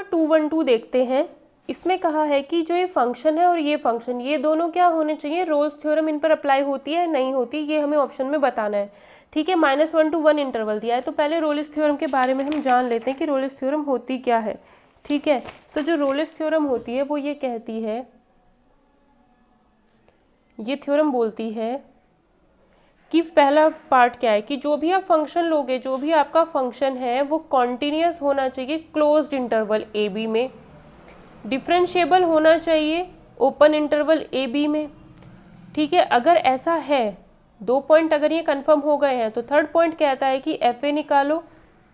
212 देखते हैं। इसमें कहा है कि जो ये फंक्शन है और ये फंक्शन, ये दोनों क्या होने चाहिए, रोल्स थ्योरम इन पर अप्लाई होती है नहीं होती, ये हमें ऑप्शन में बताना है। ठीक है, -1 to 1 इंटरवल दिया है, तो पहले रोल्स थ्योरम के बारे में हम जान लेते हैं कि रोल्स थ्योरम होती क्या है। ठीक है, तो जो रोल्स थ्योरम होती है वो ये कहती है, ये थ्योरम बोलती है कि पहला पार्ट क्या है कि जो भी आप फंक्शन लोगे, जो भी आपका फंक्शन है वो कॉन्टिन्यूस होना चाहिए क्लोज्ड इंटरवल ए बी में, डिफरेंशिएबल होना चाहिए ओपन इंटरवल ए बी में। ठीक है, अगर ऐसा है, 2 पॉइंट अगर ये कंफर्म हो गए हैं, तो थर्ड पॉइंट कहता है कि एफ ए निकालो,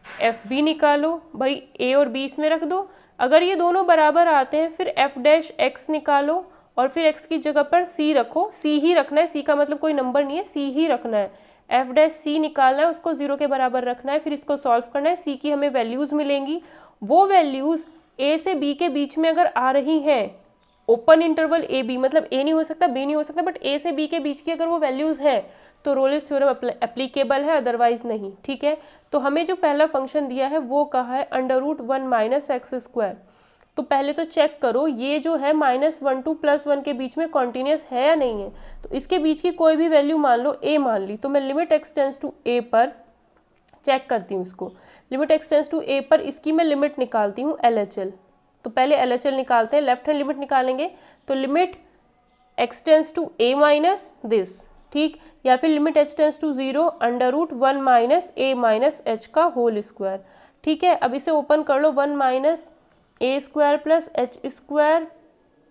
एफ बी निकालो, भाई ए और बी इसमें रख दो। अगर ये दोनों बराबर आते हैं फिर एफ डैश एक्स निकालो और फिर x की जगह पर c रखो, c ही रखना है, c का मतलब कोई नंबर नहीं है, c ही रखना है। एफ डैश सी निकालना है, उसको 0 के बराबर रखना है, फिर इसको सॉल्व करना है, c की हमें वैल्यूज़ मिलेंगी। वो वैल्यूज़ a से b के बीच में अगर आ रही हैं, ओपन इंटरवल ए बी, मतलब a नहीं हो सकता b नहीं हो सकता, बट a से b के बीच की अगर वो वैल्यूज़ हैं तो रोल्स थ्योरम एप्लीकेबल है, अदरवाइज नहीं। ठीक है, तो हमें जो पहला फंक्शन दिया है वो कहा है √1 - x²। तो पहले तो चेक करो ये जो है -1 to +1 के बीच में कॉन्टिन्यूस है या नहीं है। तो इसके बीच की कोई भी वैल्यू मान लो a मान ली, तो मैं limit x tends to a पर चेक करती हूँ इसको। Limit x tends to a पर इसकी मैं लिमिट निकालती हूँ LHL। तो पहले LHL निकालते हैं, लेफ्ट हैंड लिमिट निकालेंगे तो limit x tends to a minus this, ठीक, या फिर limit h tends to 0 √1 - a - h का होल स्क्वायर। ठीक है, अब इसे ओपन कर लो, 1 - a² + h²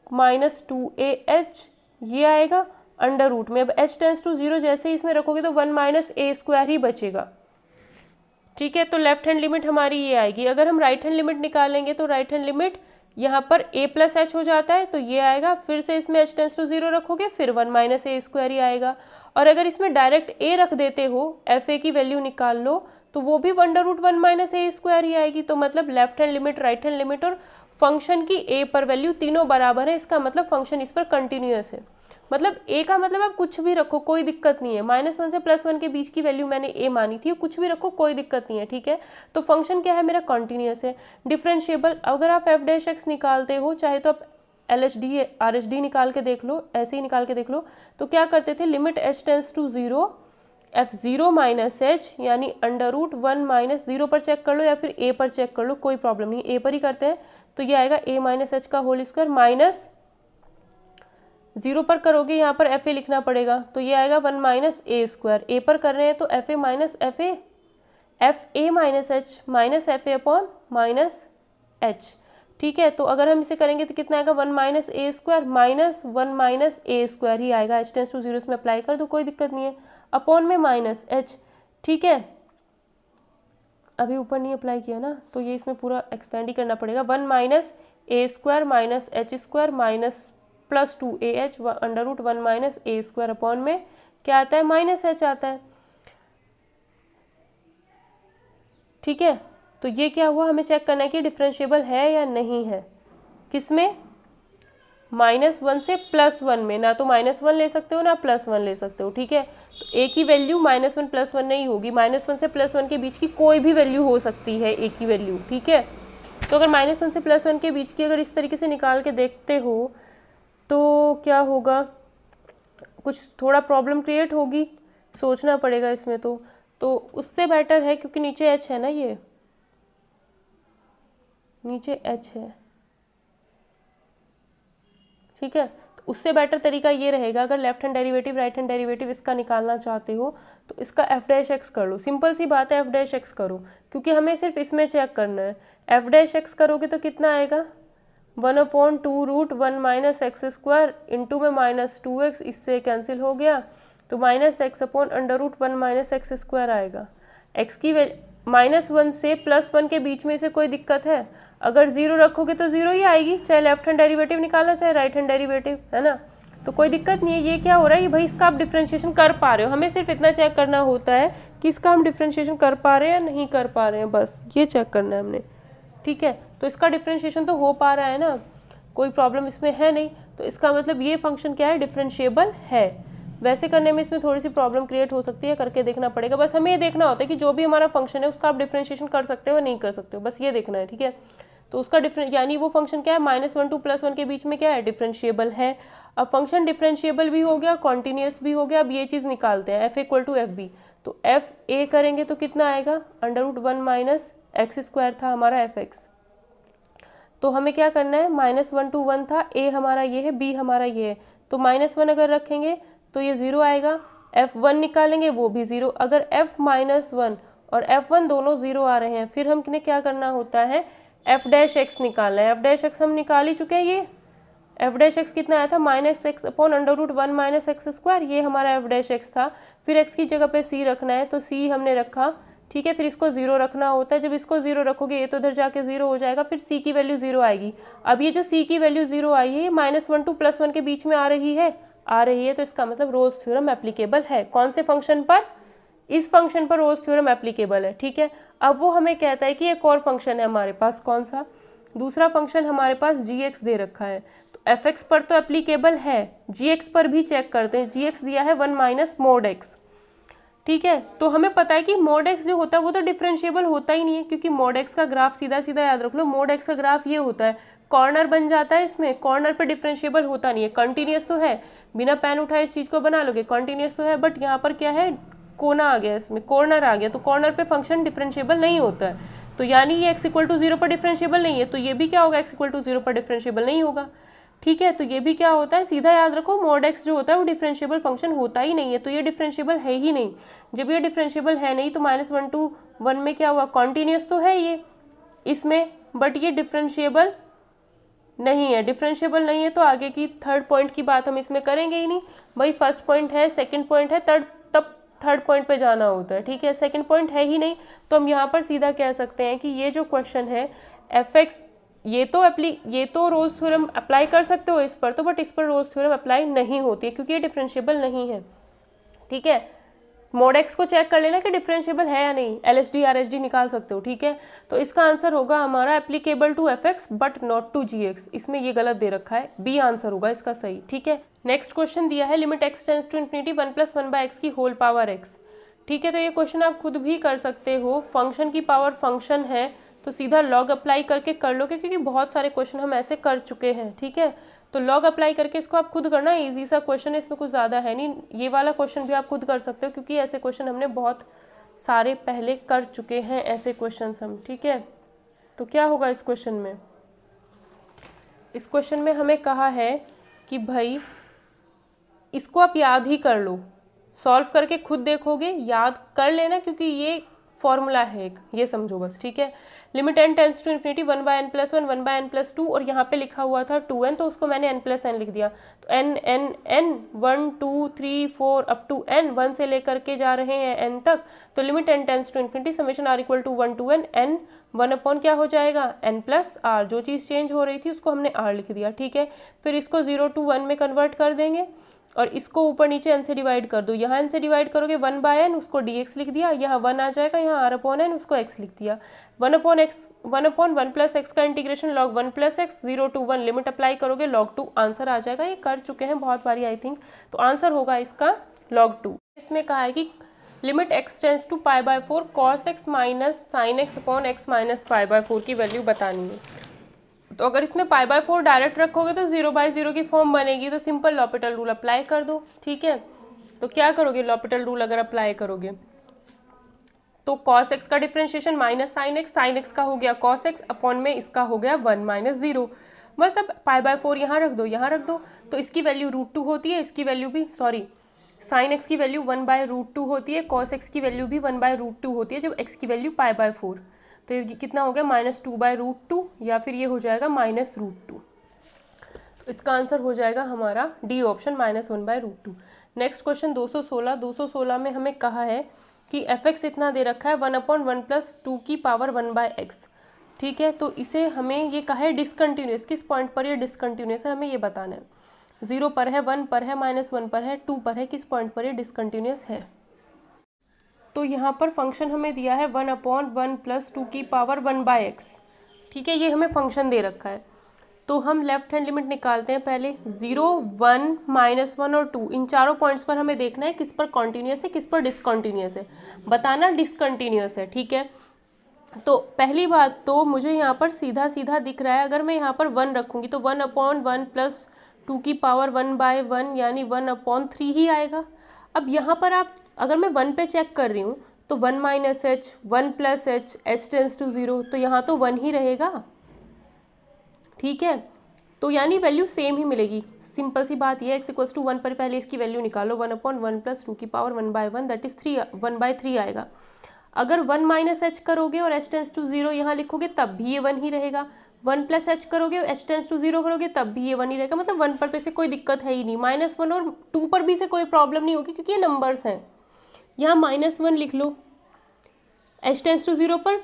-2ah ये आएगा अंडर रूट में। अब h टेंड्स टू 0 जैसे ही इसमें रखोगे तो 1 - a² ही बचेगा। ठीक है, तो लेफ्ट हैंड लिमिट हमारी ये आएगी। अगर हम राइट हैंड लिमिट निकालेंगे तो राइट हैंड लिमिट यहाँ पर a + h हो जाता है, तो ये आएगा, फिर से इसमें h टेंड्स टू 0 रखोगे फिर 1 - a² ही आएगा। और अगर इसमें डायरेक्ट a रख देते हो, एफ ए की वैल्यू निकाल लो, तो वो भी √1 - a² ही आएगी। तो मतलब left hand limit, right hand limit और फंक्शन की a पर वैल्यू तीनों बराबर है, इसका मतलब फंक्शन इस पर कंटिन्यूअस है। मतलब a का मतलब आप कुछ भी रखो कोई दिक्कत नहीं है, -1 से +1 के बीच की वैल्यू मैंने a मानी थी, कुछ भी रखो कोई दिक्कत नहीं है। ठीक है, तो फंक्शन क्या है मेरा, कॉन्टिन्यूअस है, डिफरेंशिएबल। अगर आप f डैश x निकालते हो, चाहे तो आप LHD RHD निकाल के देख लो, ऐसे ही निकाल के देख लो, तो क्या करते थे, limit h tends to 0 f0 - h यानी √1 - 0 पर चेक कर लो या फिर a पर चेक कर लो, कोई प्रॉब्लम नहीं, a पर ही करते हैं। तो ये आएगा a - h का होल स्क्वायर माइनस 0 पर करोगे यहाँ पर fa लिखना पड़ेगा, तो ये आएगा 1 - a²। a पर कर रहे हैं तो fa - fa - fa -h। ठीक है, तो अगर हम इसे करेंगे तो कितना आएगा, 1 - a² -1 - a² ही आएगा। h टेंड्स टू 0 इसमें अप्लाई कर दो, कोई दिक्कत नहीं है, अपॉन में -h। ठीक है, अभी ऊपर नहीं अप्लाई किया ना, तो ये इसमें पूरा एक्सपेंड ही करना पड़ेगा। 1 - a² -h² +2ah √1 - a² upon में क्या आता है, -h आता है। ठीक है, तो ये क्या हुआ, हमें चेक करना है कि डिफरेंशिएबल है या नहीं है। किसमें, -1 से +1 में, ना तो -1 ले सकते हो ना +1 ले सकते हो। ठीक है, तो a की वैल्यू -1 +1 नहीं होगी, -1 से +1 के बीच की कोई भी वैल्यू हो सकती है a की वैल्यू। ठीक है, तो अगर -1 से +1 के बीच की अगर इस तरीके से निकाल के देखते हो तो क्या होगा, कुछ थोड़ा प्रॉब्लम क्रिएट होगी, सोचना पड़ेगा इसमें। तो उससे बेटर है, क्योंकि नीचे h है ना, ये नीचे h है। ठीक है, तो उससे बेटर तरीका ये रहेगा, अगर left hand derivative right hand derivative इसका निकालना चाहते हो तो इसका f डैश x कर लो। सिंपल सी बात है, f डैश x करो, क्योंकि हमें सिर्फ इसमें चेक करना है। f डैश x करोगे तो कितना आएगा, 1/2 √1 - x² इंटू में -2x, इससे कैंसिल हो गया, तो -x अपॉन √1 - x² आएगा। x की -1 से +1 के बीच में से कोई दिक्कत है, अगर 0 रखोगे तो 0 ही आएगी, चाहे लेफ्ट हैंड डेरिवेटिव निकालना चाहे राइट हैंड डेरिवेटिव, है ना, तो कोई दिक्कत नहीं है। ये क्या हो रहा है, भाई इसका आप डिफ्रेंशिएशन कर पा रहे हो, हमें सिर्फ इतना चेक करना होता है कि इसका हम डिफ्रेंशिएशन कर पा रहे हैं या नहीं कर पा रहे हैं, बस ये चेक करना है हमने। ठीक है, तो इसका डिफ्रेंशिएशन तो हो पा रहा है ना, कोई प्रॉब्लम इसमें है नहीं, तो इसका मतलब ये फंक्शन क्या है, डिफरेंशिएबल है। वैसे करने में इसमें थोड़ी सी प्रॉब्लम क्रिएट हो सकती है, करके देखना पड़ेगा। बस हमें ये देखना होता है कि जो भी हमारा फंक्शन है उसका आप डिफरेंशिएशन कर सकते हो नहीं कर सकते हो, बस ये देखना है। ठीक है, तो उसका डिफरेंस यानी वो फंक्शन क्या है, -1 to +1 के बीच में क्या है, डिफरेंशिएबल है। अब फंक्शन डिफरेंशिएबल भी हो गया, कॉन्टीन्यूस भी हो गया। अब ये चीज़ निकालते हैं, f = FB। तो एफ ए करेंगे तो कितना आएगा, √1 - x² था हमारा fx। तो हमें क्या करना है, -1 to 1 था, a हमारा ये है, b हमारा ये है, तो -1 अगर रखेंगे तो ये 0 आएगा। f1 निकालेंगे वो भी 0। अगर f-1 और f1 दोनों 0 आ रहे हैं, फिर हमने क्या करना होता है, f' निकालना है। f' हम निकाल ही चुके हैं। ये f' कितना आया था, -x/√1 - x²। ये हमारा f' था। फिर x की जगह पे c रखना है, तो c हमने रखा, ठीक है। फिर इसको 0 रखना होता है। जब इसको 0 रखोगे ये तो इधर जाके 0 हो जाएगा, फिर c की वैल्यू 0 आएगी। अब ये जो c की वैल्यू 0 आई है, ये -1 to +1 के बीच में आ रही है, तो इसका मतलब रोल्स थ्योरम एप्लीकेबल है। कौन से फंक्शन पर, इस फंक्शन पर रोल्स थ्योरम एप्लीकेबल है, ठीक है। अब वो हमें कहता है कि एक और फंक्शन है हमारे पास, कौन सा, दूसरा फंक्शन हमारे पास gx दे रखा है। तो fx पर तो एप्लीकेबल है, gx पर भी चेक करते हैं। gx दिया है 1 - mod x, ठीक है। तो हमें पता है कि mod x जो होता है वो तो डिफरेंशिएबल होता ही नहीं है, क्योंकि mod x का ग्राफ सीधा सीधा याद रख लो, mod x का ग्राफ ये होता है, कॉर्नर बन जाता है इसमें, कॉर्नर पे डिफरेंशिएबल होता नहीं है। कंटिन्यूस तो है, बिना पेन उठाए इस चीज़ को बना लोगे, कंटिन्यूस तो है, बट यहाँ पर क्या है, कोना आ गया, इसमें कॉर्नर आ गया, तो कॉर्नर पे फंक्शन डिफरेंशिएबल नहीं होता है। तो यानी ये x = 0 पर डिफरेंशिएबल नहीं है, तो ये भी क्या होगा, x = 0 पर डिफरेंशिएबल नहीं होगा, ठीक है। तो ये भी क्या होता है, सीधा याद रखो, mod x जो होता है वो डिफरेंशिएबल फंक्शन होता ही नहीं है, तो ये डिफरेंशिएबल है ही नहीं। जब ये डिफरेंशिएबल है नहीं तो -1 to 1 में क्या हुआ, कॉन्टीन्यूस तो है ये इसमें, बट ये डिफरेंशिएबल नहीं है। डिफरेंशिएबल नहीं है तो आगे की थर्ड पॉइंट की बात हम इसमें करेंगे ही नहीं भाई। फर्स्ट पॉइंट है, सेकंड पॉइंट है, तब थर्ड पॉइंट पे जाना होता है, ठीक है। सेकंड पॉइंट है ही नहीं, तो हम यहाँ पर सीधा कह सकते हैं कि ये जो क्वेश्चन है fx, ये तो रोल्स थ्योरम अप्लाई कर सकते हो इस पर तो, बट इस पर रोल्स थ्योरम अप्लाई नहीं होती है क्योंकि ये डिफरेंशिएबल नहीं है, ठीक है। mod x को चेक कर लेना कि डिफरेंशिएबल है या नहीं, LHD RHD निकाल सकते हो, ठीक है। तो इसका आंसर होगा हमारा applicable to fx but not to gx। इसमें ये गलत दे रखा है, बी आंसर होगा इसका सही, ठीक है। नेक्स्ट क्वेश्चन दिया है limit x tends to infinity 1 + 1/x की होल पावर x, ठीक है। तो ये क्वेश्चन आप खुद भी कर सकते हो, फंक्शन की पावर फंक्शन है तो सीधा लॉग अप्लाई करके कर लोगे, क्योंकि बहुत सारे क्वेश्चन हम ऐसे कर चुके हैं, ठीक है। तो लॉग अप्लाई करके इसको आप खुद करना, इजी सा क्वेश्चन है, इसमें कुछ ज़्यादा है नहीं। ये वाला क्वेश्चन भी आप खुद कर सकते हो, क्योंकि ऐसे क्वेश्चन हमने बहुत सारे पहले कर चुके हैं, ऐसे क्वेश्चन हम, ठीक है। तो क्या होगा इस क्वेश्चन में, इस क्वेश्चन में हमें कहा है कि भाई इसको आप याद ही कर लो, सॉल्व करके खुद देखोगे, याद कर लेना, क्योंकि ये फॉर्मूला है एक, ये समझो बस, ठीक है। Limit n tends to infinity 1/n+1 1/n+2, और यहाँ पे लिखा हुआ था 2n, तो उसको मैंने n+n लिख दिया। तो n 1 2 3 4 अप टू n, 1 से लेकर के जा रहे हैं n तक। तो limit n tends to infinity summation r = 1 to n 1/, क्या हो जाएगा, n+r। जो चीज़ चेंज हो रही थी उसको हमने r लिख दिया, ठीक है। फिर इसको 0 to 1 में कन्वर्ट कर देंगे, और इसको ऊपर नीचे n से डिवाइड कर दो। यहाँ n से डिवाइड करोगे 1/n, उसको dx लिख दिया, यहाँ 1 आ जाएगा, यहाँ r/n, उसको x लिख दिया। 1/1 + x का integration log 1 + x, 0 to 1 limit apply करोगे log 2, आंसर आ जाएगा। ये कर चुके हैं बहुत बारी आई थिंक, तो आंसर होगा इसका log 2। इसमें कहा है कि limit x tends to π/4 cos x - sin x/x - π/4 की वैल्यू बतानी है। तो अगर इसमें π/4 डायरेक्ट रखोगे तो 0/0 की फॉर्म बनेगी, तो सिंपल लॉपिटल रूल अप्लाई कर दो, ठीक है। तो क्या करोगे, लॉपिटल रूल अगर अप्लाई करोगे तो cos x का डिफरेंशिएशन sin x का हो गया cos x, अपॉन में इसका हो गया 1 - 0। बस अब π/4 यहाँ रख दो, यहाँ रख दो, तो इसकी वैल्यू √2 होती है, इसकी वैल्यू भी sin x की वैल्यू 1/√2 होती है, cos x की वैल्यू भी 1/√2 होती है जब x की वैल्यू π/4। तो ये कितना हो गया, -2/√2, या फिर ये हो जाएगा -√2। तो इसका आंसर हो जाएगा हमारा डी ऑप्शन, -1/√2। नेक्स्ट क्वेश्चन 216 में हमें कहा है कि fx इतना दे रखा है 1/1 + 2 की पावर 1/x, ठीक है। तो इसे हमें ये कहा है डिसकंटिन्यूस, किस पॉइंट पर ये डिसकंटिन्यूस है हमें ये बताना है। 0 पर है, 1 पर है, -1 पर है, 2 पर है, किस पॉइंट पर ये डिसकंटिन्यूस है। तो यहाँ पर फंक्शन हमें दिया है 1/1 + 2 की पावर 1/x, ठीक है। ये हमें फंक्शन दे रखा है, तो हम लेफ्ट हैंड लिमिट निकालते हैं पहले। 0 1 -1 और 2, इन चारों पॉइंट्स पर हमें देखना है किस पर कॉन्टीन्यूस है, किस पर डिसकंटिन्यूस है, बताना डिसकंटिन्यूस है, ठीक है। तो पहली बात तो मुझे यहाँ पर सीधा सीधा दिख रहा है, अगर मैं यहाँ पर 1 रखूँगी तो 1/1 प्लस 2 की पावर 1/1 यानी 1/3 ही आएगा। अब यहाँ पर आप अगर मैं 1 पे चेक कर रही हूँ तो 1 minus h 1 plus h h tends to 0, तो यहाँ तो 1 ही रहेगा, ठीक है। तो यानी वैल्यू सेम ही मिलेगी। सिंपल सी बात ये है, x=1 पर पहले इसकी वैल्यू निकालो, 1/1 प्लस 2 की पावर 1/1 दैट इज 1/3 आएगा। अगर 1 माइनस एच करोगे और एच टेंस टू 0 यहाँ लिखोगे तब भी ये 1 ही रहेगा। 1 प्लस एच करोगे और एच टेंस टू 0 करोगे तब भी ये 1 ही रहेगा। मतलब 1 पर तो इसे कोई दिक्कत है ही नहीं, -1 और 2 पर भी इसे कोई प्रॉब्लम नहीं होगी क्योंकि ये नंबर्स हैं। यहाँ -1 लिख लो, एच टेंस टू 0 पर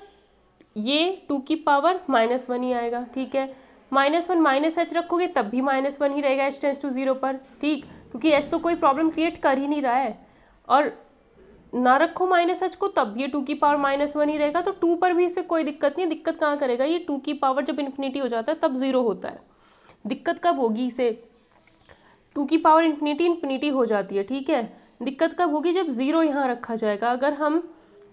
ये 2 की पावर -1 ही आएगा, ठीक है। -1 माइनस एच रखोगे तब भी -1 ही रहेगा एच टेंस टू 0 पर, ठीक, क्योंकि एच तो कोई प्रॉब्लम क्रिएट कर ही नहीं रहा है। और ना रखो माइनस एच को तब ये 2 की पावर -1 ही रहेगा। तो 2 पर भी इसमें कोई दिक्कत नहीं है। दिक्कत कहाँ करेगा, ये 2 की पावर जब इन्फिनिटी हो जाता है तब 0 होता है। दिक्कत कब होगी, इसे 2 की पावर इन्फिनिटी हो जाती है, ठीक है। दिक्कत कब होगी, जब 0 यहाँ रखा जाएगा। अगर हम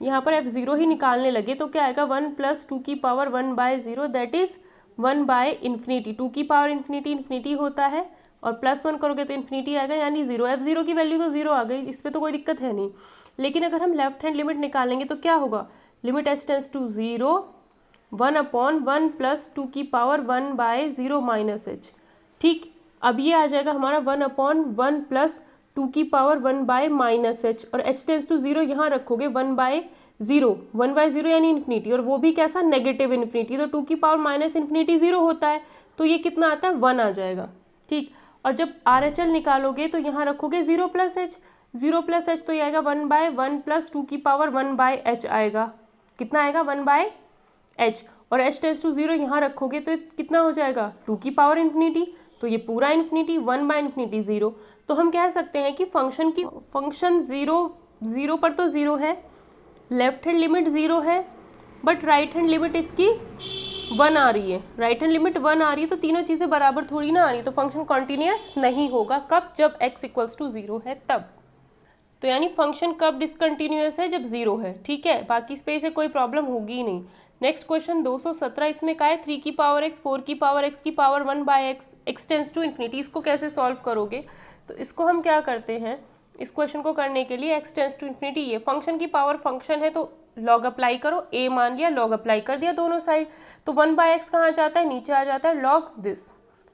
यहाँ पर f0 ही निकालने लगे तो क्या आएगा, 1 प्लस 2 की पावर 1/0 दैट इज 1/इन्फिनिटी। 2 की पावर इन्फिनिटी होता है और +1 करोगे तो इन्फिनिटी आएगा यानी 0। f0 की वैल्यू तो 0 आ गई, इस पर तो कोई दिक्कत है नहीं। लेकिन अगर हम लेफ्ट हैंड लिमिट निकालेंगे तो क्या होगा, limit h tends to 0 1/1 plus 2 की पावर 1/0 माइनस एच, ठीक। अब ये आ जाएगा हमारा 1/1 प्लस 2 की पावर 1/-एच और h टेंस टू 0 यहाँ रखोगे 1/0 यानी इन्फिनिटी, और वो भी कैसा, नेगेटिव इन्फिनिटी। तो 2 की पावर -इन्फिनिटी 0 होता है, तो ये कितना आता है, 1 आ जाएगा, ठीक। और जब RHL निकालोगे तो यहाँ रखोगे 0 प्लस एच, 0 प्लस एच तो ये आएगा 1/1 प्लस 2 की पावर 1/h आएगा। कितना आएगा, 1/h। और h टेंस टू 0 यहाँ रखोगे तो कितना हो जाएगा, 2 की पावर इन्फिनिटी, तो ये पूरा इन्फिनिटी, 1/इन्फिनिटी 0। तो हम कह सकते हैं कि फंक्शन 0 पर तो 0 है, लेफ्ट हैंड लिमिट 0 है, बट राइट हैंड लिमिट इसकी 1 आ रही है। राइट हैंड लिमिट 1 आ रही है तो तीनों चीज़ें बराबर थोड़ी ना आ रही है, तो फंक्शन कॉन्टिन्यूस नहीं होगा। कब, जब x=0 है तब। तो यानी फंक्शन कब डिसकंटिन्यूअस है, जब 0 है, ठीक है। बाकी स्पेस से कोई प्रॉब्लम होगी ही नहीं। नेक्स्ट क्वेश्चन 217, इसमें क्या है, 3 की पावर x 4 की पावर x की power 1/x x tends to infinity. इसको कैसे सॉल्व करोगे, तो इसको हम क्या करते हैं, इस क्वेश्चन को करने के लिए x टेंस टू इन्फिनिटी, ये फंक्शन की पावर फंक्शन है तो लॉग अप्लाई करो, a मान लिया, लॉग अप्लाई कर दिया दोनों साइड, तो 1/x कहाँ जाता है, नीचे आ जाता है, log this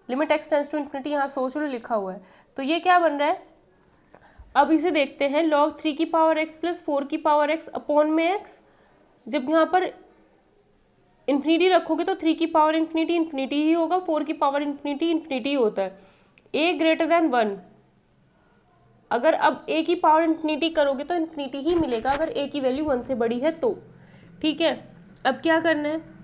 limit x tends to infinity, यहाँ सोच लो लिखा हुआ है। तो ये क्या बन रहा है, अब इसे देखते हैं, log 3 की पावर x प्लस 4 की पावर x अपॉन में x। जब यहाँ पर इन्फिनिटी रखोगे तो 3 की पावर इन्फिनिटी ही होगा, 4 की पावर इन्फिनिटी होता है। a ग्रेटर देन 1, अगर अब a की पावर इन्फिनिटी करोगे तो इन्फिनिटी ही मिलेगा, अगर a की वैल्यू 1 से बड़ी है तो, ठीक है। अब क्या करना है,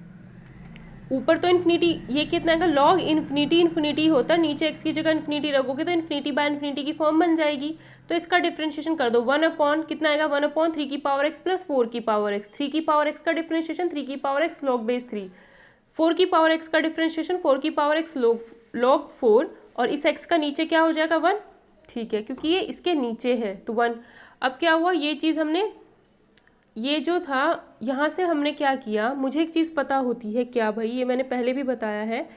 ऊपर तो इन्फिनिटी, ये कितना आएगा, लॉग इन्फिनिटी होता है, नीचे x की जगह इन्फिनिटी रखोगे तो इन्फिनिटी की फॉर्म बन जाएगी। तो इसका डिफरेंशिएशन कर दो, 1 अपॉन कितना आएगा, 1/3 की पावर x प्लस 4 की पावर x। 3 की पावर x का डिफरेंशिएशन 3 की पावर x log बेस 3, 4 की पावर x का डिफरेंशिएशन 4 की पावर x log 4, और इस x का नीचे क्या हो जाएगा, 1, ठीक है, क्योंकि ये इसके नीचे है तो 1। अब क्या हुआ, ये चीज़ हमने, ये जो था यहाँ से हमने क्या किया, मुझे एक चीज़ पता होती है, क्या भाई, ये मैंने पहले भी बताया है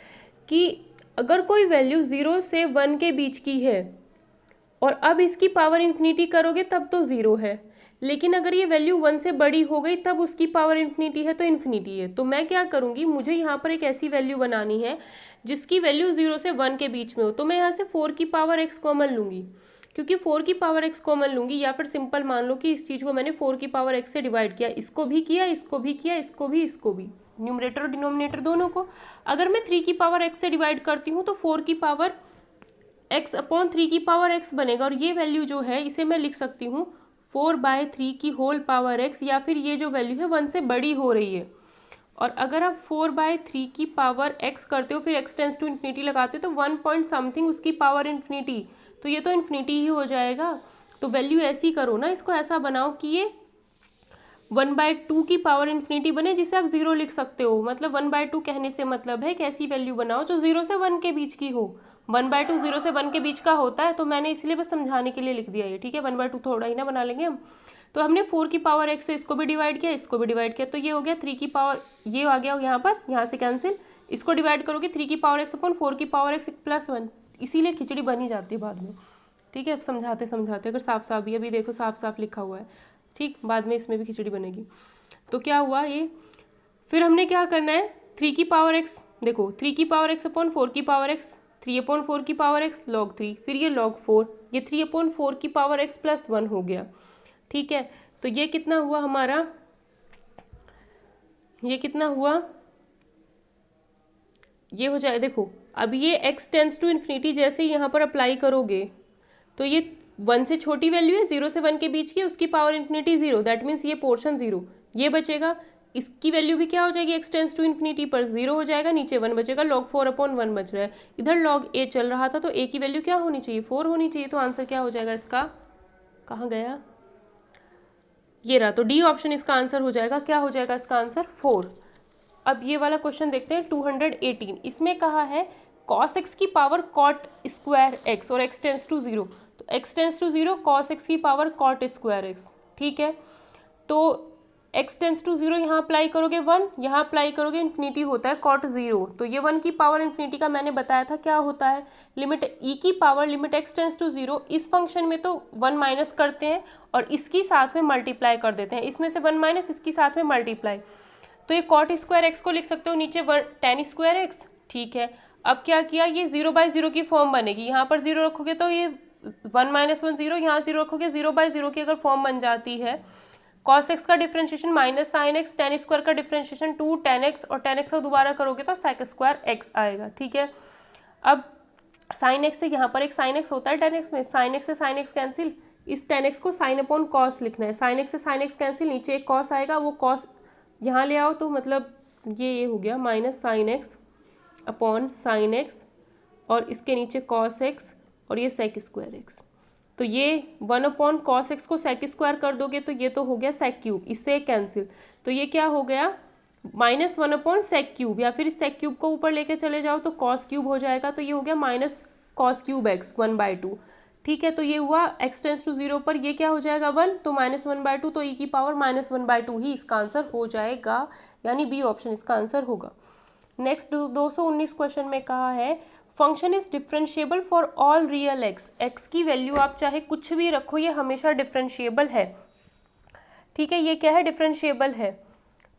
कि अगर कोई वैल्यू 0 से 1 के बीच की है और अब इसकी पावर इन्फिनिटी करोगे तब तो 0 है, लेकिन अगर ये वैल्यू 1 से बड़ी हो गई तब उसकी पावर इन्फिनिटी है तो इन्फिनिटी है। तो मैं क्या करूँगी, मुझे यहाँ पर एक ऐसी वैल्यू बनानी है जिसकी वैल्यू 0 से 1 के बीच में हो, तो मैं यहाँ से 4 की पावर x कॉमन लूँगी, क्योंकि 4 की पावर x कॉमन लूँगी, या फिर सिंपल मान लो कि इस चीज़ को मैंने 4 की पावर x से डिवाइड किया, इसको भी किया, इसको भी किया, इसको भी, न्यूमरेटर और डिनोमिनेटर दोनों को। अगर मैं 3 की पावर x से डिवाइड करती हूँ तो 4 की पावर x अपॉन 3 की पावर x बनेगा, और ये वैल्यू जो है इसे मैं लिख सकती हूँ 4/3 की होल पावर x, या फिर ये जो वैल्यू है 1 से बड़ी हो रही है। और अगर आप 4/3 की पावर x करते हो, फिर x टेंस टू इन्फिनिटी लगाते हो तो 1 पॉइंट समथिंग उसकी पावर इन्फिनिटी, तो ये तो इन्फिनिटी ही हो जाएगा। तो वैल्यू ऐसी करो ना, इसको ऐसा बनाओ कि ये 1/2 की पावर इन्फिनिटी बने, जिसे आप 0 लिख सकते हो। मतलब 1/2 कहने से मतलब है कि ऐसी वैल्यू बनाओ जो 0 से 1 के बीच की हो। 1/2 0 से 1 के बीच का होता है, तो मैंने इसलिए बस समझाने के लिए लिख दिया ये, ठीक है। 1/2 थोड़ा ही ना बना लेंगे हम, तो हमने 4 की पावर x से इसको भी डिवाइड किया, इसको भी डिवाइड किया, तो ये हो गया 3 की पावर, ये आ गया यहाँ पर, यहाँ से कैंसिल, इसको डिवाइड करोगे 3 की पावर x अपॉन 4 की पावर x प्लस 1, इसीलिए खिचड़ी बनी जाती है बाद में। ठीक है, अब समझाते समझाते अगर साफ साफ भी, अभी देखो साफ साफ लिखा हुआ है, ठीक, बाद में इसमें भी खिचड़ी बनेगी। तो क्या हुआ ये, फिर हमने क्या करना है, 3 की पावर x, देखो 3 की पावर x अपॉन 4 की पावर x, 3 अपॉन 4 की पावर x log 3, फिर ये log 4, ये 3 अपॉन 4 की पावर x प्लस 1 हो गया। ठीक है, तो ये कितना हुआ हमारा, ये कितना हुआ, ये हो जाए, देखो अब ये x टेंस टू इन्फिनिटी जैसे ही यहाँ पर अप्लाई करोगे तो ये 1 से छोटी वैल्यू है, 0 से 1 के बीच की, उसकी पावर इन्फिनिटी 0, दैट मीन्स ये पोर्शन 0, ये बचेगा, इसकी वैल्यू भी क्या हो जाएगी, x टेंस टू इन्फिनिटी पर 0 हो जाएगा, नीचे 1 बचेगा, log 4 अपॉन 1 बच रहा है, इधर log a चल रहा था तो a की वैल्यू क्या होनी चाहिए, 4 होनी चाहिए, तो आंसर क्या हो जाएगा इसका, कहाँ गया, ये रहा, तो डी ऑप्शन इसका आंसर हो जाएगा, क्या हो जाएगा इसका आंसर 4। अब ये वाला क्वेश्चन देखते हैं 218, इसमें कहा है cos x की पावर cot स्क्वायर x और x टेंस टू 0, तो x tends to 0 cos x की पावर cot स्क्वायर x, ठीक है, तो x टेंस टू 0 यहाँ अप्लाई करोगे 1, यहाँ अप्लाई करोगे इन्फिनिटी होता है cot 0, तो ये 1 की पावर इन्फिनिटी का मैंने बताया था क्या होता है, लिमिट e की power limit x tends to 0, इस फंक्शन में तो 1 माइनस करते हैं और इसकी साथ में मल्टीप्लाई कर देते हैं, इसमें से 1 माइनस इसकी साथ में मल्टीप्लाई, तो ये cot स्क्वायर x को लिख सकते हो नीचे tan स्क्वायर x, ठीक है। अब क्या किया, ये 0/0 की फॉर्म बनेगी, यहाँ पर 0 रखोगे तो ये 1 माइनस 1 0, यहाँ 0 रखोगे 0/0 की अगर फॉर्म बन जाती है, cos x का differentiation minus sine x, tan square का डिफ्रेंशिएशन 2 tan x, और tan x को दोबारा करोगे तो sec स्क्वायर x आएगा, ठीक है। अब साइन x से यहाँ पर एक साइन x होता है tan x में, साइन x से साइन x कैंसिल, इस tan x को साइन अपॉन कॉस लिखना है, साइन x से साइन x कैंसिल, नीचे एक कॉस आएगा, वो कॉस यहाँ ले आओ तो मतलब ये हो गया minus sine x upon sine x, और इसके नीचे कॉस एक्स और ये सेक स्क्वायर एक्स, तो ये 1 अपॉन कॉस एक्स को सेक स्क्वायर कर दोगे तो ये तो हो गया सेक क्यूब, इससे एक कैंसिल, तो ये क्या हो गया -1 अपॉन सेक क्यूब, या फिर इस सेक क्यूब को ऊपर लेके चले जाओ तो कॉस क्यूब हो जाएगा, तो ये हो गया माइनस कॉस क्यूब एक्स 1/2, ठीक है। तो ये हुआ x टेंस टू 0 पर ये क्या हो जाएगा 1, तो -1/2, तो e की पावर -1/2 ही इसका आंसर हो जाएगा, यानी बी ऑप्शन इसका आंसर होगा। नेक्स्ट 219 क्वेश्चन में कहा है function is differentiable for all real x, x की वैल्यू आप चाहे कुछ भी रखो ये हमेशा डिफरेंशिएबल है, ठीक है, ये क्या है डिफरेंशिएबल है,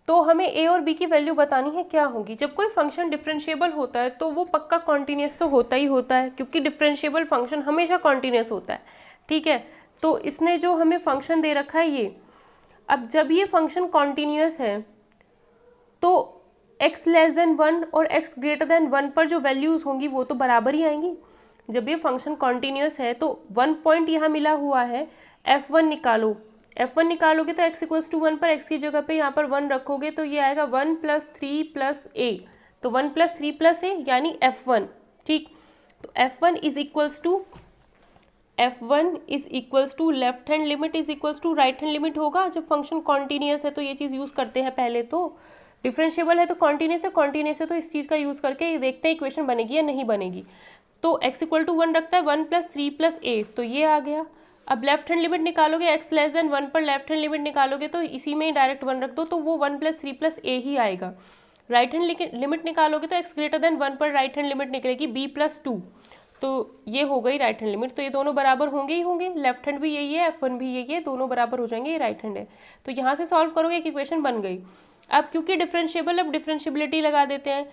तो हमें a और b की वैल्यू बतानी है क्या होगी। जब कोई फंक्शन डिफरेंशिएबल होता है तो वो पक्का कॉन्टिन्यूस तो होता ही होता है, क्योंकि डिफरेंशिएबल फंक्शन हमेशा कॉन्टिन्यूस होता है, ठीक है। तो इसने जो हमें फंक्शन दे रखा है ये, अब जब ये फंक्शन कॉन्टिन्यूस है तो x लेस देन 1 और x ग्रेटर देन 1 पर जो वैल्यूज़ होंगी वो तो बराबर ही आएंगी। जब ये फंक्शन कॉन्टिन्यूस है तो 1 पॉइंट यहाँ मिला हुआ है, f1 निकालो, f1 निकालोगे तो x इक्वल्स टू 1 पर x की जगह पे यहाँ पर 1 रखोगे तो ये आएगा 1 + 3 + a, तो 1 + 3 + a यानी f1, ठीक। तो f1 is equals to left hand limit is equals to right hand limit होगा। जब फंक्शन कॉन्टिन्यूस है तो ये चीज़ यूज़ करते हैं पहले, तो डिफरेंशिएबल है तो कॉन्टिन्यूस है तो इस चीज़ का यूज़ करके देखते हैं इक्वेशन बनेगी या नहीं बनेगी। तो x इक्वल टू 1 रखता है, 1 + 3 + a, तो ये आ गया। अब लेफ्ट हैंड लिमिट निकालोगे, x लेस देन 1 पर लेफ्ट हैंड लिमिट निकालोगे तो इसी में ही डायरेक्ट 1 रख दो, तो वो 1 + 3 + a ही आएगा। राइट हैंड लिमिट निकालोगे तो x ग्रेटर देन 1 पर राइट हैंड लिमिट निकलेगी b + 2, तो ये हो गई राइट हैंड लिमिट, तो ये दोनों बराबर होंगे ही होंगे, लेफ्ट हैंड भी यही है, f1 भी यही है, दोनों बराबर हो जाएंगे, ये राइट हैंड है। तो यहाँ से सॉल्व करोगे एक इक्वेशन बन गई। अब क्योंकि डिफरेंशिएबल, अब डिफरेंशिएबिलिटी लगा देते हैं।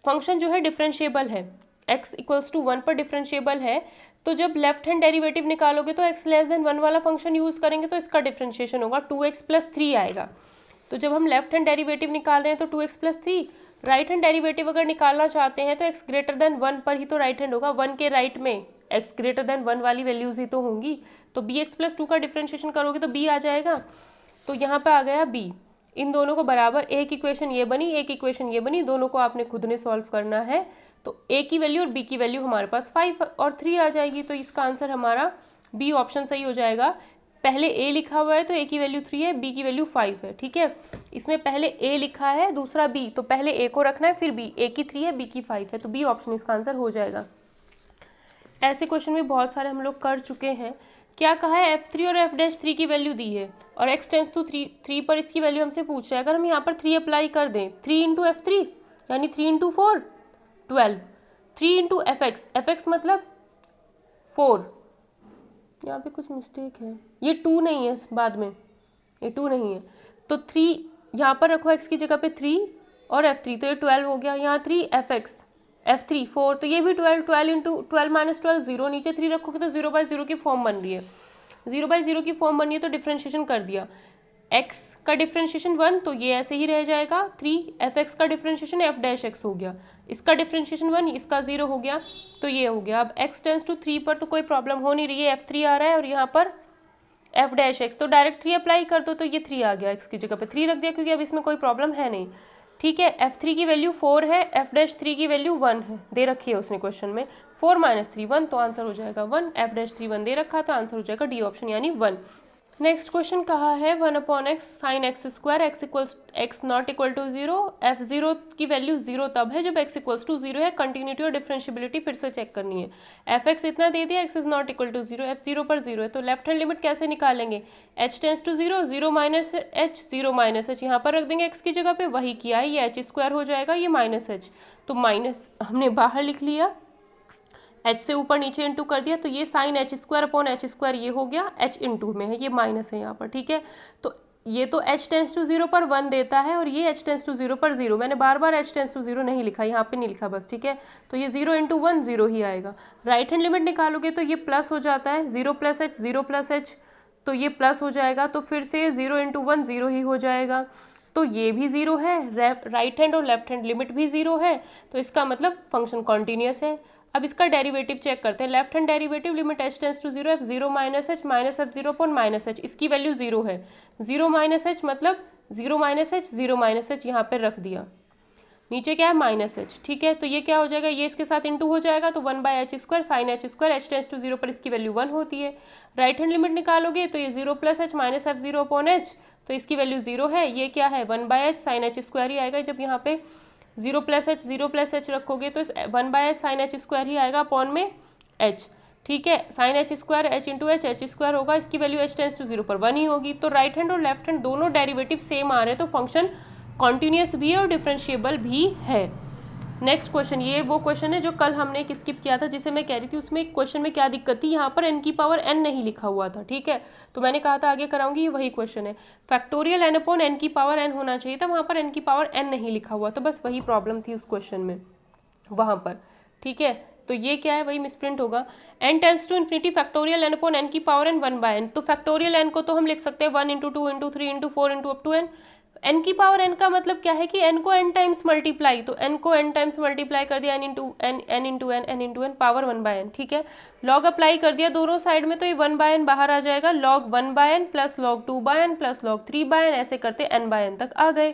फंक्शन जो है डिफरेंशिएबल है, x इक्वल्स टू 1 पर डिफरेंशिएबल है, तो जब लेफ्ट हैंड डेरिवेटिव निकालोगे तो x लेस देन 1 वाला फंक्शन यूज़ करेंगे तो इसका डिफरेंशिएशन होगा 2x + 3 आएगा। तो जब हम लेफ्ट हैंड डेरिवेटिव निकाल रहे हैं तो 2x + 3, राइट हैंड डेरिवेटिव अगर निकालना चाहते हैं तो x ग्रेटर देन 1 पर ही तो राइट हैंड होगा, 1 के राइट में x ग्रेटर देन 1 वाली वैल्यूज़ ही तो होंगी, तो bx + 2 का डिफरेंशिएशन करोगे तो b आ जाएगा, तो यहाँ पे आ गया b। इन दोनों को बराबर, एक इक्वेशन ये बनी, एक इक्वेशन ये बनी, दोनों को आपने खुद ने सॉल्व करना है। तो a की वैल्यू और b की वैल्यू हमारे पास 5 और 3 आ जाएगी, तो इसका आंसर हमारा b ऑप्शन सही हो जाएगा। पहले a लिखा हुआ है तो a की वैल्यू 3 है, b की वैल्यू 5 है, ठीक है। इसमें पहले a लिखा है, दूसरा b, तो पहले a को रखना है, फिर b, a की 3 है, b की 5 है, तो b ऑप्शन इसका आंसर हो जाएगा। ऐसे क्वेश्चन में बहुत सारे हम लोग कर चुके हैं। क्या कहा है, f3 और f'3 की वैल्यू दी है और x टेंस टू 3 पर इसकी वैल्यू हमसे पूछ रहा है। अगर हम यहाँ पर 3 अप्लाई कर दें, 3 इंटू f3 यानी 3 इंटू 4 12, 3 इंटू fx मतलब 4, यहाँ पे कुछ मिस्टेक है, ये 2 नहीं है, बाद में ये 2 नहीं है, तो 3 यहाँ पर रखो x की जगह पे 3 और f3, तो ये 12 हो गया, यहाँ 3 f3 4, तो ये भी 12 इंटू 12 माइनस 12 0, नीचे 3 रखोगे तो 0/0 की फॉर्म बन रही है, 0/0 की फॉर्म बनी है, तो डिफ्रेंशिएशन कर दिया, x का डिफ्रेंशिएशन 1, तो ये ऐसे ही रह जाएगा 3, fx का डिफ्रेंशिएशन f' हो गया, इसका डिफ्रेंशिएशन 1, इसका 0 हो गया, तो ये हो गया। अब x टेंस टू 3 पर तो कोई प्रॉब्लम हो नहीं रही है, f3 आ रहा है और यहाँ पर f', तो डायरेक्ट 3 अप्लाई कर दो, तो ये 3 आ गया, x की जगह पे 3 रख दिया क्योंकि अब इसमें कोई प्रॉब्लम है नहीं, ठीक है। f3 की वैल्यू 4 है, f'3 की वैल्यू 1 है, दे रखी है उसने क्वेश्चन में, 4 माइनस 3 1, तो आंसर हो जाएगा 1, f'3 1 दे रखा, तो आंसर हो जाएगा डी ऑप्शन यानी 1। नेक्स्ट क्वेश्चन कहा है 1/x sine x square x not equal to 0, f0 की वैल्यू 0 तब है जब x इक्वल्स टू 0 है, कंटिन्यूटी और डिफरेंशियबिलिटी फिर से चेक करनी है। fx इतना दे दिया, x is not equal to 0, f0 पर 0 है, तो लेफ्ट हैंड लिमिट कैसे निकालेंगे, h tends to 0, 0 minus h 0 minus h, यहाँ पर रख देंगे x की जगह पे, वही किया है, ये h स्क्वायर हो जाएगा, ये माइनस h, तो माइनस हमने बाहर लिख लिया, h से ऊपर नीचे इंटू कर दिया, तो ये sine h square upon h square ये हो गया, h इंटू में है, ये माइनस है यहाँ पर, ठीक है। तो ये तो h टेंस टू 0 पर 1 देता है और ये h टेंस टू 0 पर 0, मैंने बार बार h टेंस टू 0 नहीं लिखा, यहाँ पे नहीं लिखा बस, ठीक है। तो ये 0 इंटू 1 0 ही आएगा। राइट हैंड लिमिट निकालोगे तो ये प्लस हो जाता है, 0 प्लस h 0 प्लस h, तो ये प्लस हो जाएगा, तो फिर से 0 इंटू 1 0 ही हो जाएगा, तो ये भी 0 है, राइट हैंड और लेफ्ट हैंड लिमिट भी 0 है, तो इसका मतलब फंक्शन कॉन्टिन्यूस है। अब इसका डेरिवेटिव चेक करते हैं, left hand derivative limit h tends to 0 f0 minus h minus f0 upon minus h, इसकी वैल्यू 0 है, 0 माइनस h मतलब 0 माइनस h 0 माइनस h यहाँ पर रख दिया, नीचे क्या है माइनस h, ठीक है। तो ये क्या हो जाएगा, ये इसके साथ इंटू हो जाएगा, तो 1/h square sine h square, h tends to 0 पर इसकी वैल्यू 1 होती है। राइट हैंड लिमिट निकालोगे तो ये 0 plus h minus f0 upon h, तो इसकी वैल्यू 0 है, ये क्या है 1/h साइन h स्क्वायर ही आएगा, जब यहाँ पे 0 प्लस h रखोगे तो 1/h साइन h स्क्वायर ही आएगा अपॉन में h, ठीक है। Sine h square h into h square होगा, इसकी वैल्यू h टेंस टू 0 पर 1 ही होगी। तो राइट हैंड और लेफ्ट हैंड दोनों डेरिवेटिव सेम आ रहे हैं, तो फंक्शन कॉन्टिन्यूस भी है और डिफरेंशिएबल भी है। नेक्स्ट क्वेश्चन, ये वो क्वेश्चन है जो कल हमने एक स्किप किया था, जिसे मैं कह रही थी उसमें क्वेश्चन में क्या दिक्कत थी, यहाँ पर n की पावर n नहीं लिखा हुआ था, ठीक है। तो मैंने कहा था आगे कराऊंगी, ये वही क्वेश्चन है, फैक्टोरियल n अपॉन n की पावर n होना चाहिए था, वहाँ पर n की पावर n नहीं लिखा हुआ, तो बस वही प्रॉब्लम थी उस क्वेश्चन में वहाँ पर, ठीक है। तो ये क्या है, वही मिसप्रिंट होगा, n tends to infinity factorial n upon n की पावर n 1/n, तो फैक्टोरियल n को तो हम लिख सकते हैं 1 into 2 into 3 into 4 into up to n, n की पावर n का मतलब क्या है कि n को n टाइम्स मल्टीप्लाई, तो n को n टाइम्स मल्टीप्लाई कर दिया, n into n power 1/n, ठीक है। लॉग अप्लाई कर दिया दोनों साइड में, तो ये 1/n बाहर आ जाएगा, log 1/n plus log 2/n plus log 3/n, ऐसे करते n/n तक आ गए,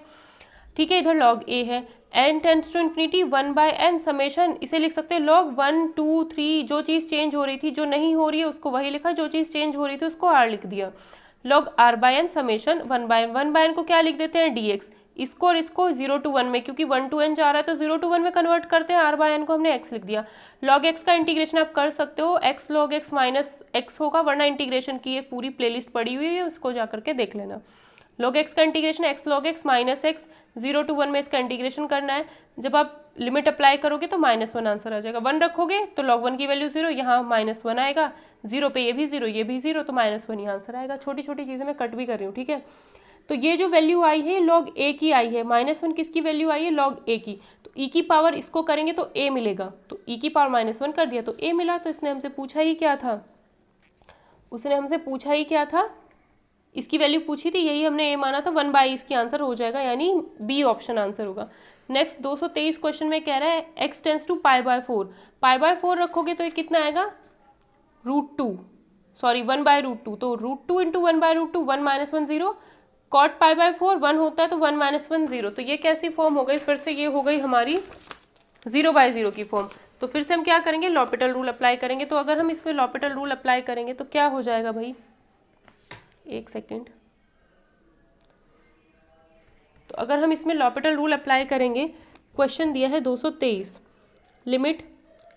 ठीक है। इधर log a है, n tends to infinity 1/n summation, इसे लिख सकते हैं log 1 2 3, जो चीज़ चेंज हो रही थी, जो नहीं हो रही है उसको वही लिखा, जो चीज़ चेंज हो रही थी उसको r लिख दिया, log r/n समेशन 1/n को क्या लिख देते हैं dx, इसको और इसको 0 to 1 में, क्योंकि 1 to n जा रहा है तो 0 to 1 में कन्वर्ट करते हैं, r/n को हमने x लिख दिया। log x का इंटीग्रेशन आप कर सकते हो, x log x minus x होगा, वरना इंटीग्रेशन की एक पूरी प्लेलिस्ट पड़ी हुई है, उसको जा करके देख लेना। log x का integration x log x minus x, 0 to 1 में इसका इंटीग्रेशन करना है, जब आप लिमिट अप्लाई करोगे तो -1 आंसर आ जाएगा, 1 रखोगे तो log 1 की वैल्यू 0, यहाँ -1 आएगा, 0 पे ये भी 0 ये भी 0, तो -1 ही आंसर आएगा। छोटी छोटी चीज़ें मैं कट भी कर रही हूँ, ठीक है। तो ये जो वैल्यू आई है log a की आई है, -1 किसकी वैल्यू आई है log a की, तो e की पावर इसको करेंगे तो a मिलेगा, तो e की पावर -1 कर दिया तो a मिला, तो इसने हमसे पूछा ही क्या था, उसने हमसे पूछा ही क्या था, इसकी वैल्यू पूछी थी, यही हमने ए माना था, 1/, इसकी आंसर हो जाएगा, यानी बी ऑप्शन आंसर होगा। नेक्स्ट 223 क्वेश्चन में कह रहा है x टेंस टू π/4, π/4 रखोगे तो ये कितना आएगा √2, सॉरी 1/√2, तो √2 इंटू 1/√2, 1 - 1 0, cot π/4 1 होता है तो 1 - 1 0, तो ये कैसी फॉर्म हो गई, फिर से ये हो गई हमारी 0/0 की फॉर्म। तो फिर से हम क्या करेंगे, लॉपिटल रूल अप्लाई करेंगे, तो अगर हम इसमें लॉपिटल रूल अप्लाई करेंगे तो क्या हो जाएगा भाई, एक सेकेंड, तो अगर हम इसमें लॉपिटल रूल अप्लाई करेंगे, क्वेश्चन दिया है 223, limit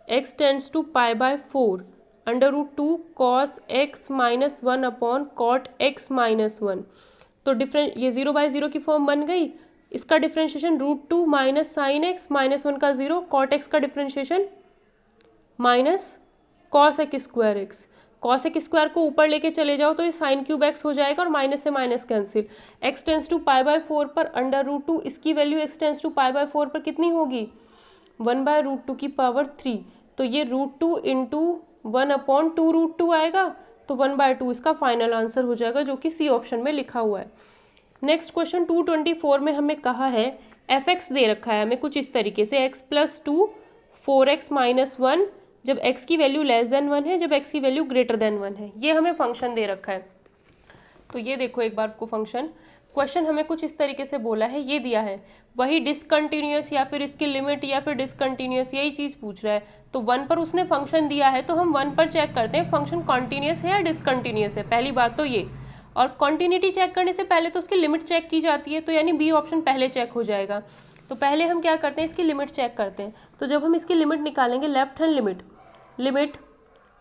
x tends to π/4 √2 cos x minus 1 upon cot x minus 1। तो डिफरेंट ये 0/0 की फॉर्म बन गई। इसका differentiation √2 minus sine x minus 1 का 0, कॉट x का differentiation minus cos x square x. Cos x square को ऊपर लेके चले जाओ तो ये साइन क्यूब एक्स हो जाएगा और माइनस से minus cancel. x tends to π/4 पर √2, इसकी वैल्यू x टेंस टू π/4 पर कितनी होगी? 1/√2 की पावर 3। तो ये √2 इंटू 1/2√2 आएगा, तो 1/2 इसका फाइनल आंसर हो जाएगा, जो कि सी ऑप्शन में लिखा हुआ है। नेक्स्ट क्वेश्चन 224 में हमें कहा है f(x) दे रखा है हमें कुछ इस तरीके से x + 2 4x - 1 जब x की वैल्यू लेस देन 1 है, जब x की वैल्यू ग्रेटर देन 1 है। ये हमें फंक्शन दे रखा है। तो ये देखो एक बार को फंक्शन, क्वेश्चन हमें कुछ इस तरीके से बोला है, ये दिया है वही डिसकंटिन्यूअस या फिर इसकी लिमिट या फिर डिसकंटिन्यूअस, यही चीज़ पूछ रहा है। तो 1 पर उसने फंक्शन दिया है तो हम 1 पर चेक करते हैं फंक्शन कॉन्टीन्यूअस है या डिसकंटिन्यूअस है, पहली बात तो ये। और कॉन्टिन्यूटी चेक करने से पहले तो उसकी लिमिट चेक की जाती है, तो यानी बी ऑप्शन पहले चेक हो जाएगा। तो पहले हम क्या करते हैं, इसकी लिमिट चेक करते हैं। तो जब हम इसकी लिमिट निकालेंगे, लेफ्ट हैंड लिमिट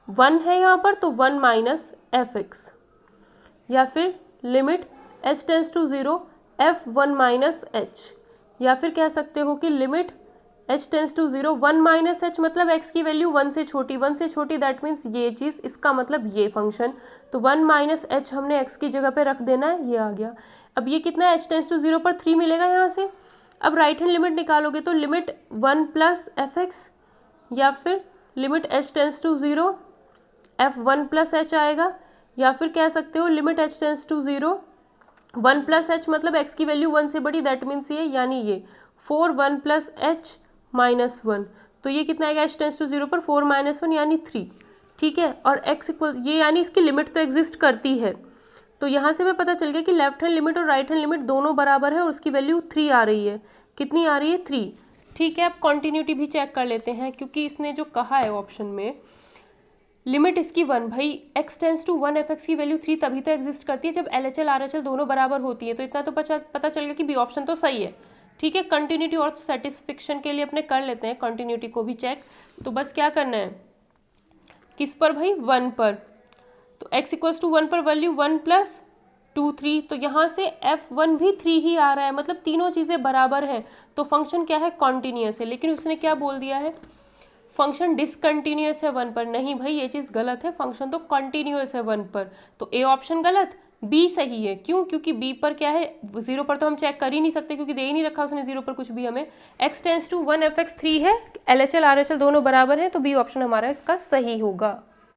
1 है यहाँ पर, तो 1 माइनस f(x), या फिर limit h tends to 0 f1 minus h, या फिर कह सकते हो कि limit h tends to 0 1 minus h, मतलब x की वैल्यू 1 से छोटी, 1 से छोटी दैट मीन्स ये चीज़, इसका मतलब ये फंक्शन। तो 1 माइनस h हमने x की जगह पे रख देना है, ये आ गया। अब ये कितना है, h टेंस टू 0 पर 3 मिलेगा यहाँ से। अब राइट हैंड लिमिट निकालोगे तो लिमिट 1 प्लस f(x), या फिर limit h tends to 0 f1 plus h आएगा, या फिर कह सकते हो limit h tends to 0 1 plus h, मतलब x की वैल्यू 1 से बड़ी दैट मीन्स ये, यानी ये 4 1 प्लस h माइनस 1। तो ये कितना आएगा, h टेंस टू 0 पर 4 माइनस 1 यानी 3, ठीक है। और x इक्वल ये, यानी इसकी लिमिट तो एग्जिस्ट करती है। तो यहाँ से हमें पता चल गया कि लेफ्ट हैंड लिमिट और राइट हैंड लिमिट दोनों बराबर है और उसकी वैल्यू 3 आ रही है। कितनी आ रही है, 3, ठीक है। अब कॉन्टीन्यूटी भी चेक कर लेते हैं, क्योंकि इसने जो कहा है ऑप्शन में लिमिट इसकी 1, भाई x टेंस टू 1 f(x) की वैल्यू 3 तभी तो एग्जिस्ट करती है जब LHL RHL दोनों बराबर होती है। तो इतना तो पता चल गया कि बी ऑप्शन तो सही है, ठीक है। कंटिन्यूटी और सेटिस्फिक्शन के लिए अपने कर लेते हैं कंटिन्यूटी को भी चेक। तो बस क्या करना है, किस पर भाई, 1 पर। तो x = 1 पर वैल्यू 1 + 2 3, तो यहाँ से f1 भी 3 ही आ रहा है, मतलब तीनों चीज़ें बराबर हैं। तो फंक्शन क्या है, कॉन्टीन्यूअस है। लेकिन उसने क्या बोल दिया है, फंक्शन डिसकंटिन्यूअस है 1 पर। नहीं भाई, ये चीज़ गलत है, फंक्शन तो कंटिन्यूअस है 1 पर। तो ए ऑप्शन गलत, बी सही है। क्यों, क्योंकि बी पर क्या है, 0 पर तो हम चेक कर ही नहीं सकते क्योंकि दे ही नहीं रखा उसने 0 पर कुछ भी हमें। x टेंस टू 1 f(x) 3 है, LHL RHL दोनों बराबर है, तो बी ऑप्शन हमारा इसका सही होगा।